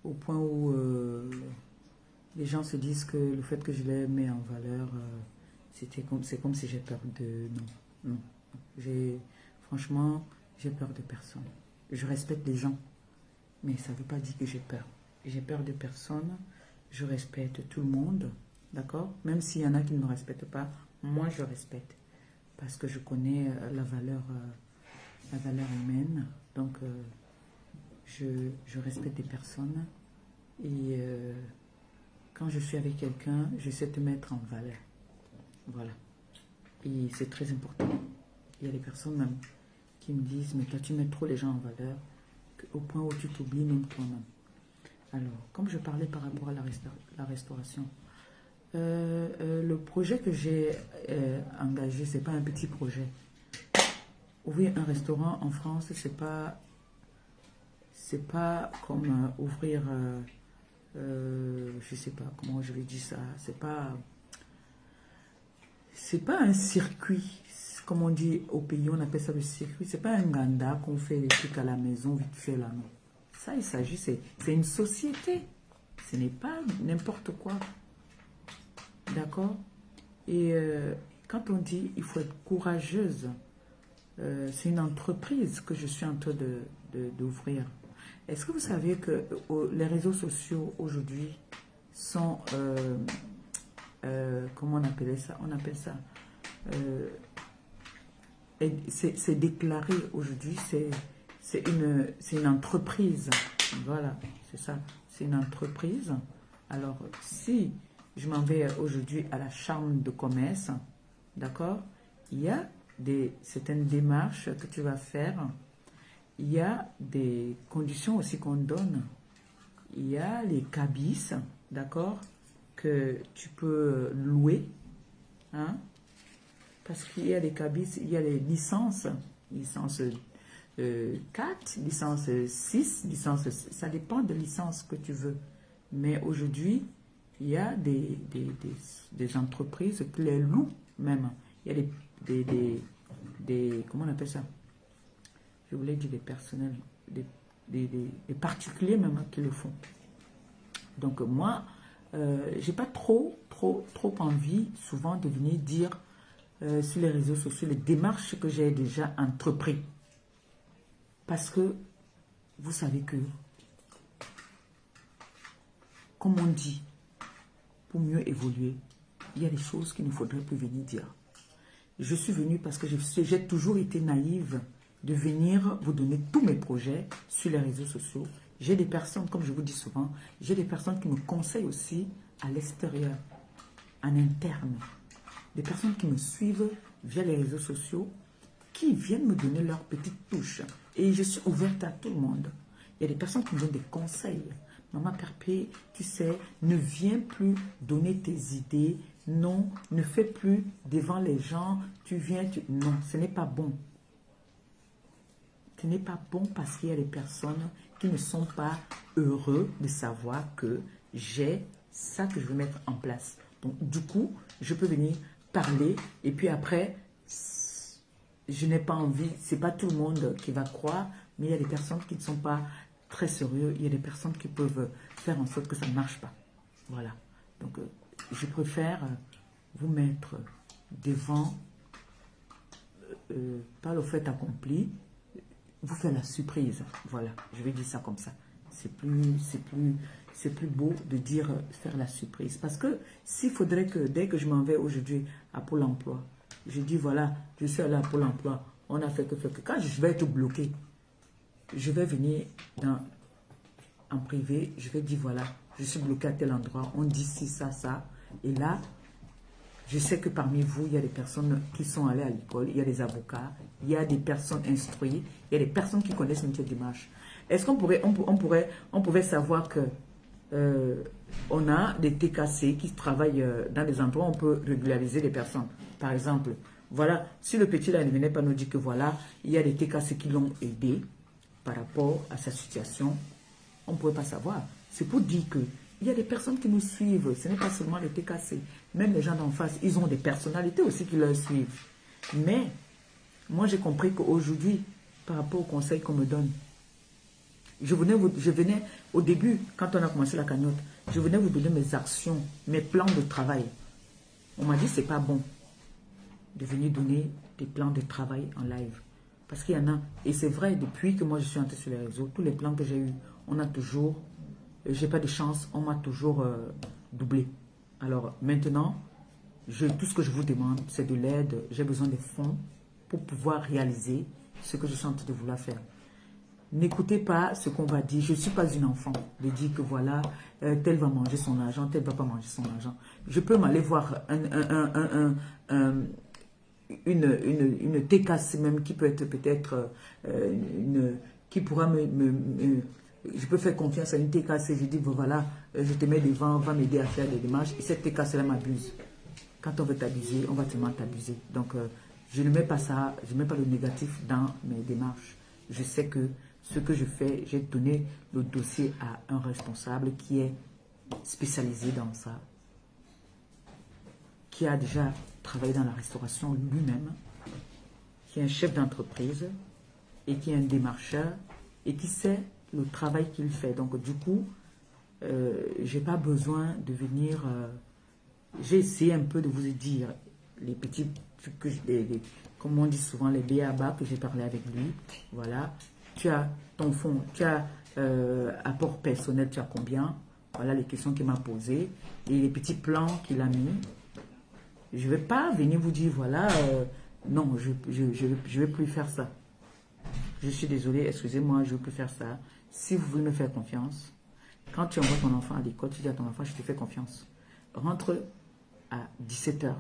au point où les gens se disent que le fait que je les mets en valeur, c'est comme si j'ai peur de... Non, non. Franchement, j'ai peur de personne. Je respecte les gens, mais ça ne veut pas dire que j'ai peur. J'ai peur de personne, je respecte tout le monde, d'accord? Même s'il y en a qui ne me respectent pas, moi je respecte. Parce que je connais la valeur humaine. Donc, je respecte des personnes. Et quand je suis avec quelqu'un, j'essaie de te mettre en valeur. Voilà. Et c'est très important. Il y a des personnes même qui me disent, mais toi tu mets trop les gens en valeur, au point où tu t'oublies même toi-même. Alors, comme je parlais par rapport à la restauration, le projet que j'ai engagé, c'est pas un petit projet. Ouvrir un restaurant en France, c'est pas comme ouvrir, je sais pas comment je vais dire ça, c'est pas un circuit, comme on dit au pays, on appelle ça le circuit. C'est pas un ganda qu'on fait les trucs à la maison vite fait là, non. Ça, il s'agit, c'est une société. Ce n'est pas n'importe quoi. D'accord? Et quand on dit il faut être courageuse, c'est une entreprise que je suis en train d'ouvrir. Est-ce que vous savez que les réseaux sociaux aujourd'hui sont, comment on appelait ça? On appelle ça, c'est déclaré aujourd'hui, c'est une entreprise. Voilà, c'est ça, c'est une entreprise. Alors, si je m'en vais aujourd'hui à la chambre de commerce, d'accord, il y a certaines démarches que tu vas faire. Il y a des conditions aussi qu'on donne. Il y a les cabis, d'accord, que tu peux louer, hein, parce qu'il y a les cabis, il y a les licences, licence 4, licence 6, licence, ça dépend de licence que tu veux. Mais aujourd'hui, il y a des entreprises qui les louent même. Il y a des comment on appelle ça? Je voulais dire des personnels, des particuliers même qui le font. Donc moi, j'ai pas trop envie souvent de venir dire sur les réseaux sociaux les démarches que j'ai déjà entreprises. Parce que vous savez que, comme on dit, pour mieux évoluer, il y a des choses qu'il ne faudrait plus venir dire. Je suis venue parce que j'ai toujours été naïve de venir vous donner tous mes projets sur les réseaux sociaux. J'ai des personnes, comme je vous dis souvent, j'ai des personnes qui me conseillent aussi à l'extérieur, en interne. Des personnes qui me suivent via les réseaux sociaux, qui viennent me donner leur petite touche. Et je suis ouverte à tout le monde. Il y a des personnes qui me donnent des conseils. Maman Perpé, tu sais, ne viens plus donner tes idées. Non, ne fais plus devant les gens. Non, ce n'est pas bon. Ce n'est pas bon parce qu'il y a des personnes qui ne sont pas heureux de savoir que j'ai ça que je veux mettre en place. Donc, du coup, je peux venir parler et puis après, je n'ai pas envie, c'est pas tout le monde qui va croire, mais il y a des personnes qui ne sont pas très sérieux, il y a des personnes qui peuvent faire en sorte que ça ne marche pas. Voilà. Donc, je préfère vous mettre devant, pas le fait accompli, vous faire la surprise. Voilà, je vais dire ça comme ça. C'est plus beau de dire faire la surprise. Parce que s'il faudrait que dès que je m'en vais aujourd'hui à Pôle emploi, je dis voilà, je suis allé à Pôle emploi, on a fait que. Quand je vais être bloqué, je vais venir en privé, je vais dire voilà, je suis bloqué à tel endroit, on dit ci, ça, ça. Et là, je sais que parmi vous, il y a des personnes qui sont allées à l'école, il y a des avocats, il y a des personnes instruites, il y a des personnes qui connaissent une telle démarche. Est-ce qu'on pouvait savoir que on a des TKC qui travaillent dans des endroits où on peut régulariser les personnes. Par exemple, voilà, si le petit là ne venait pas nous dire que voilà, il y a des TKC qui l'ont aidé par rapport à sa situation, on ne pouvait pas savoir. C'est pour dire que il y a des personnes qui nous suivent, ce n'est pas seulement les TKC, même les gens d'en face, ils ont des personnalités aussi qui leur suivent. Mais, moi j'ai compris qu'aujourd'hui, par rapport au conseil qu'on me donne, Je venais au début, quand on a commencé la cagnotte, je venais vous donner mes actions, mes plans de travail. On m'a dit, c'est pas bon de venir donner des plans de travail en live. Parce qu'il y en a, et c'est vrai, depuis que moi je suis entrée sur les réseaux, tous les plans que j'ai eus, on a toujours, j'ai pas de chance, on m'a toujours doublé. Alors maintenant, tout ce que je vous demande, c'est de l'aide, j'ai besoin des fonds pour pouvoir réaliser ce que je suis en train de vouloir faire. N'écoutez pas ce qu'on va dire. Je ne suis pas une enfant de dire que voilà, tel va manger son argent, tel va pas manger son argent. Je peux m'aller voir une TKC même qui peut être peut-être qui pourra je peux faire confiance à une TKC. Je dis, voilà, je te mets devant, on va m'aider à faire des démarches. Et cette TKC-là m'abuse. Quand on veut t'abuser, on va tellement t'abuser. Donc, je ne mets pas ça, je ne mets pas le négatif dans mes démarches. Je sais que ce que je fais, j'ai donné le dossier à un responsable qui est spécialisé dans ça, qui a déjà travaillé dans la restauration lui-même, qui est un chef d'entreprise et qui est un démarcheur et qui sait le travail qu'il fait. Donc, du coup, je n'ai pas besoin de venir... j'ai essayé un peu de vous dire les petits trucs que comme on dit souvent, les B.A.B.A. que j'ai parlé avec lui. Voilà. Tu as ton fonds, tu as apport personnel, tu as combien? Voilà les questions qu'il m'a posées et les petits plans qu'il a mis. Je ne vais pas venir vous dire, voilà, non, je vais plus faire ça. Je suis désolée, excusez-moi, je ne veux plus faire ça. Si vous voulez me faire confiance, quand tu envoies ton enfant à l'école, tu dis à ton enfant, je te fais confiance. Rentre à 17 h.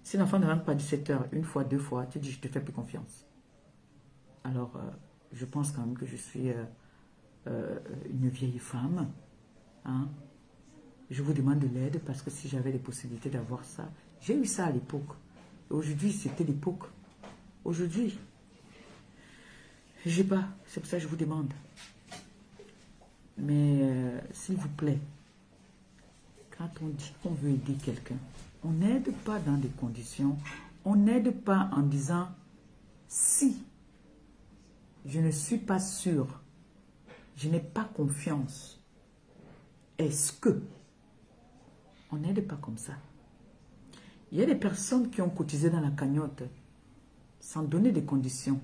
Si l'enfant ne rentre pas à 17 h, une fois, deux fois, tu dis, je te fais plus confiance. Alors, je pense quand même que je suis une vieille femme. Hein? Je vous demande de l'aide parce que si j'avais les possibilités d'avoir ça, j'ai eu ça à l'époque. Aujourd'hui, c'était l'époque. Aujourd'hui, j'ai pas. C'est pour ça que je vous demande. Mais s'il vous plaît, quand on dit qu'on veut aider quelqu'un, on n'aide pas dans des conditions, on n'aide pas en disant si je ne suis pas sûr, je n'ai pas confiance, est-ce que? On n'aide pas comme ça. Il y a des personnes qui ont cotisé dans la cagnotte sans donner des conditions,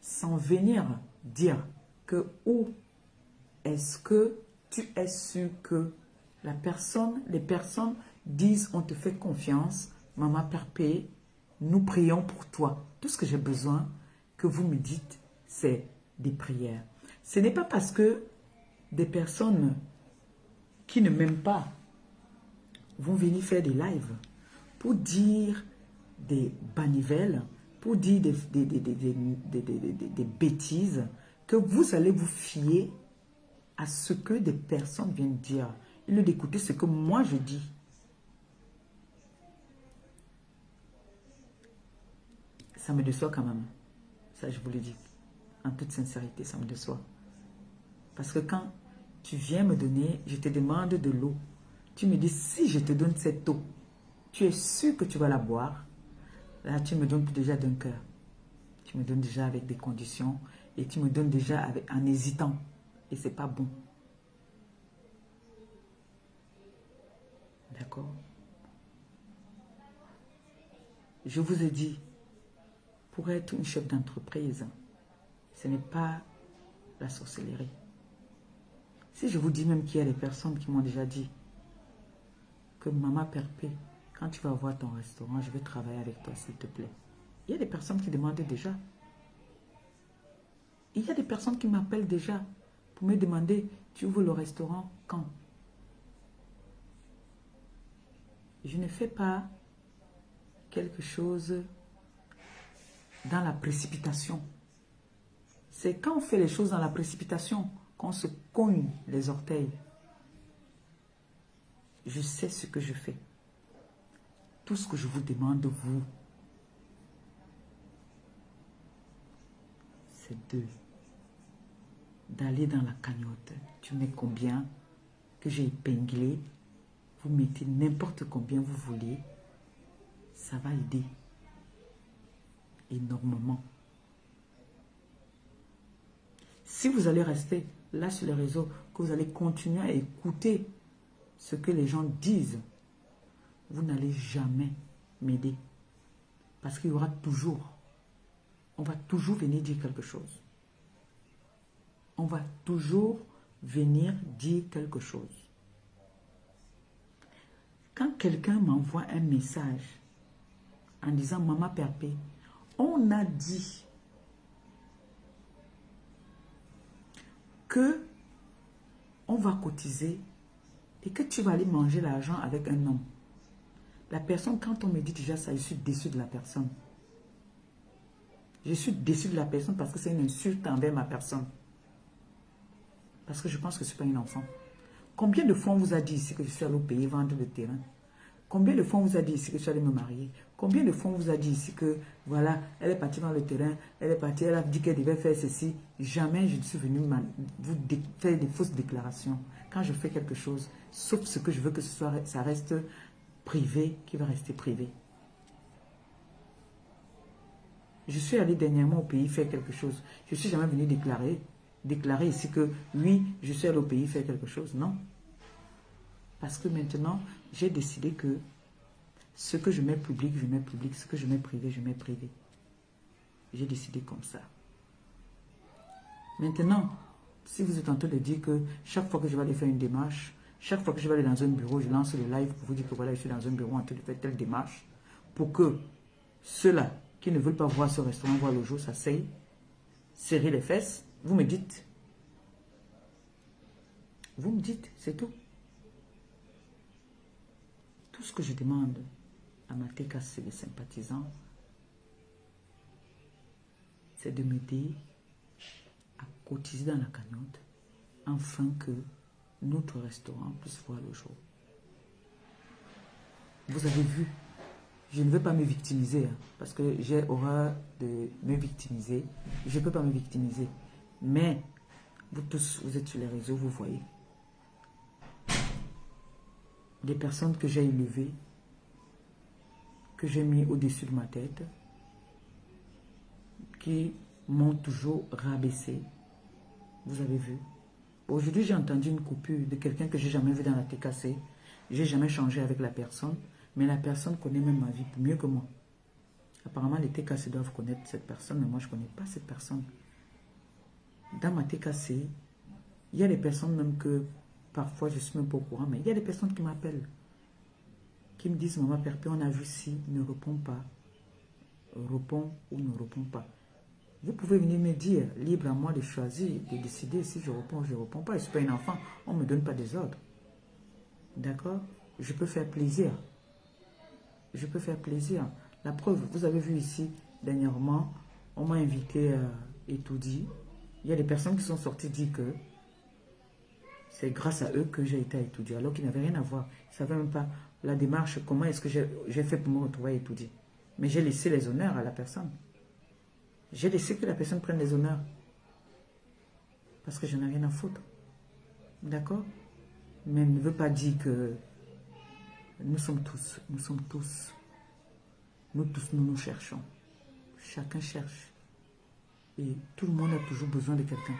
sans venir dire que où est-ce que tu es sûr que les personnes disent on te fait confiance, Maman Perpé, nous prions pour toi. Tout ce que j'ai besoin que vous me dites, c'est des prières. Ce n'est pas parce que des personnes qui ne m'aiment pas vont venir faire des lives pour dire des banivelles, pour dire des bêtises, que vous allez vous fier à ce que des personnes viennent dire. Au lieu d'écouter ce que moi je dis. Ça me déçoit quand même. Ça, je vous le dis. En toute sincérité, ça me déçoit. Parce que quand tu viens me donner, je te demande de l'eau. Tu me dis, si je te donne cette eau, tu es sûr que tu vas la boire. Là, tu me donnes déjà d'un cœur. Tu me donnes déjà avec des conditions. Et tu me donnes déjà en hésitant. Et c'est pas bon. D'accord? Je vous ai dit, pour être une chef d'entreprise, ce n'est pas la sorcellerie. Si je vous dis même qu'il y a des personnes qui m'ont déjà dit que Maman Perpé, quand tu vas voir ton restaurant, je vais travailler avec toi, s'il te plaît. Il y a des personnes qui demandent déjà. Il y a des personnes qui m'appellent déjà pour me demander, tu ouvres le restaurant quand? Je ne fais pas quelque chose dans la précipitation. C'est quand on fait les choses dans la précipitation qu'on se cogne les orteils. Je sais ce que je fais. Tout ce que je vous demande, vous, c'est d'aller dans la cagnotte. Tu mets combien que j'ai épinglé. Vous mettez n'importe combien vous voulez. Ça va aider énormément. Si vous allez rester là sur les réseaux, que vous allez continuer à écouter ce que les gens disent, vous n'allez jamais m'aider. Parce qu'il y aura toujours, on va toujours venir dire quelque chose. On va toujours venir dire quelque chose. Quand quelqu'un m'envoie un message en disant « Maman Perpé, on a dit que on va cotiser et que tu vas aller manger l'argent avec un homme. » La personne, quand on me dit déjà ça, je suis déçu de la personne. Je suis déçu de la personne parce que c'est une insulte envers ma personne. Parce que je pense que ce n'est pas une enfant. Combien de fois on vous a dit ici que je suis allé au pays vendre le terrain? Combien de fois on vous a dit ici que je suis allé me marier? Combien de fois on vous a dit ici que, voilà, elle est partie dans le terrain, elle est partie, elle a dit qu'elle devait faire ceci. Jamais je ne suis venu vous faire des fausses déclarations. Quand je fais quelque chose, sauf ce que je veux que ce soit, ça reste privé, qui va rester privé. Je suis allé dernièrement au pays faire quelque chose. Je ne suis jamais venu déclarer ici que, oui, je suis allé au pays faire quelque chose. Non. Parce que maintenant, j'ai décidé que ce que je mets public, je mets public. Ce que je mets privé, je mets privé. J'ai décidé comme ça. Maintenant, si vous êtes en train de dire que chaque fois que je vais aller faire une démarche, chaque fois que je vais aller dans un bureau, je lance le live pour vous dire que voilà, je suis dans un bureau en train de faire telle démarche, pour que ceux-là qui ne veulent pas voir ce restaurant voir le jour, s'asseyent, serrer les fesses, vous me dites. Vous me dites, c'est tout. Tout ce que je demande à ma TKC, les sympathisants, c'est de m'aider à cotiser dans la cagnotte afin que notre restaurant puisse voir le jour. Vous avez vu, je ne veux pas me victimiser parce que j'ai horreur de me victimiser. Je ne peux pas me victimiser. Mais vous tous, vous êtes sur les réseaux, vous voyez. Des personnes que j'ai élevées, que j'ai mis au-dessus de ma tête, qui m'ont toujours rabaissé. Vous avez vu. Aujourd'hui, j'ai entendu une coupure de quelqu'un que je n'ai jamais vu dans la TKC. Je n'ai jamais changé avec la personne, mais la personne connaît même ma vie mieux que moi. Apparemment, les TKC doivent connaître cette personne, mais moi, je ne connais pas cette personne. Dans ma TKC, il y a des personnes même que parfois je suis même pas au courant, mais il y a des personnes qui m'appellent, qui me disent, Maman Perpé, on a vu si, ne répond pas, répond ou ne répond pas. Vous pouvez venir me dire, libre à moi de choisir, de décider si je réponds ou je ne réponds pas. Je ne suis pas un enfant, on ne me donne pas des ordres. D'accord? Je peux faire plaisir. Je peux faire plaisir. La preuve, vous avez vu ici, dernièrement, on m'a invité à Etoudi. Il y a des personnes qui sont sorties dire que c'est grâce à eux que j'ai été à Etoudi, alors qu'ils n'avaient rien à voir. Ils ne savaient même pas la démarche, comment est-ce que j'ai fait pour me retrouver à Etoudi. Mais j'ai laissé les honneurs à la personne. J'ai laissé que la personne prenne les honneurs. Parce que je n'ai rien à foutre. D'accord? Mais ne veut pas dire que nous tous, nous nous cherchons. Chacun cherche. Et tout le monde a toujours besoin de quelqu'un.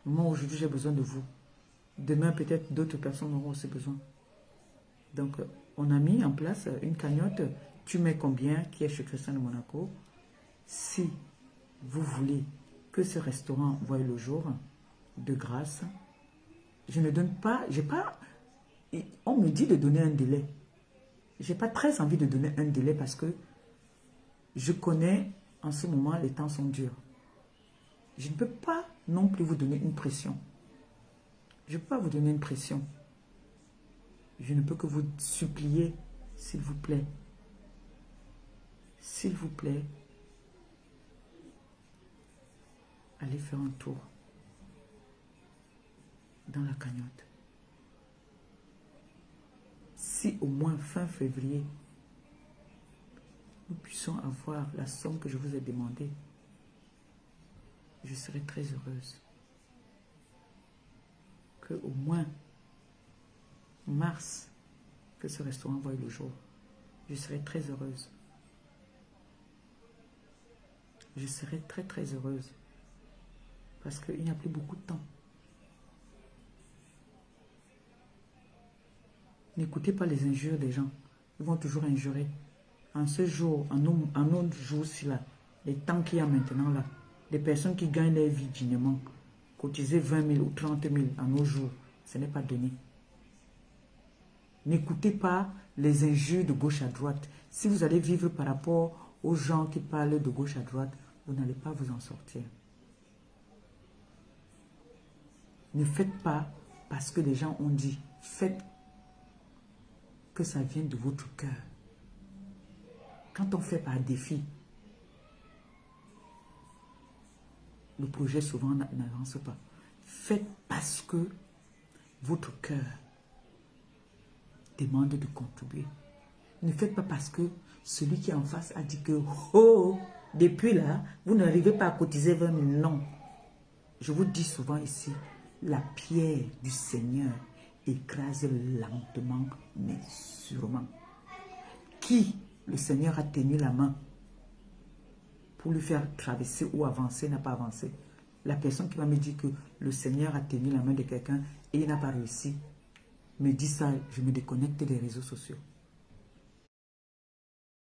Moi, aujourd'hui, j'ai besoin de vous. Demain, peut-être d'autres personnes auront aussi besoin. Donc, on a mis en place une cagnotte. Tu mets combien qui est chez Christian de Monaco. Si vous voulez que ce restaurant voie le jour, de grâce, je ne donne pas, on me dit de donner un délai. Je n'ai pas très envie de donner un délai parce que je connais en ce moment les temps sont durs. Je ne peux pas non plus vous donner une pression. Je ne peux pas vous donner une pression. Je ne peux que vous supplier, s'il vous plaît. S'il vous plaît, allez faire un tour dans la cagnotte. Si au moins fin février, nous puissions avoir la somme que je vous ai demandée, je serai très heureuse. Que au moins mars, que ce restaurant voie le jour, je serai très heureuse. Je serai très très heureuse. Parce qu'il n'y a plus beaucoup de temps. N'écoutez pas les injures des gens. Ils vont toujours injurer. En ce jour, en autre jour-ci là, les temps qu'il y a maintenant là, les personnes qui gagnent leur vie dignement, cotiser 20 000 ou 30 000 en nos jours, ce n'est pas donné. N'écoutez pas les injures de gauche à droite. Si vous allez vivre par rapport aux gens qui parlent de gauche à droite, vous n'allez pas vous en sortir. Ne faites pas parce que les gens ont dit. Faites que ça vienne de votre cœur. Quand on fait par défi, le projet souvent n'avance pas. Faites parce que votre cœur demande de contribuer. Ne faites pas parce que celui qui est en face a dit que oh, depuis là, vous n'arrivez pas à cotiser 20 000. Non. Je vous dis souvent ici, la pierre du Seigneur écrase lentement, mais sûrement. Qui le Seigneur a tenu la main pour lui faire traverser ou avancer, n'a pas avancé. La personne qui va me dire que le Seigneur a tenu la main de quelqu'un et il n'a pas réussi, me dit ça, je me déconnecte des réseaux sociaux.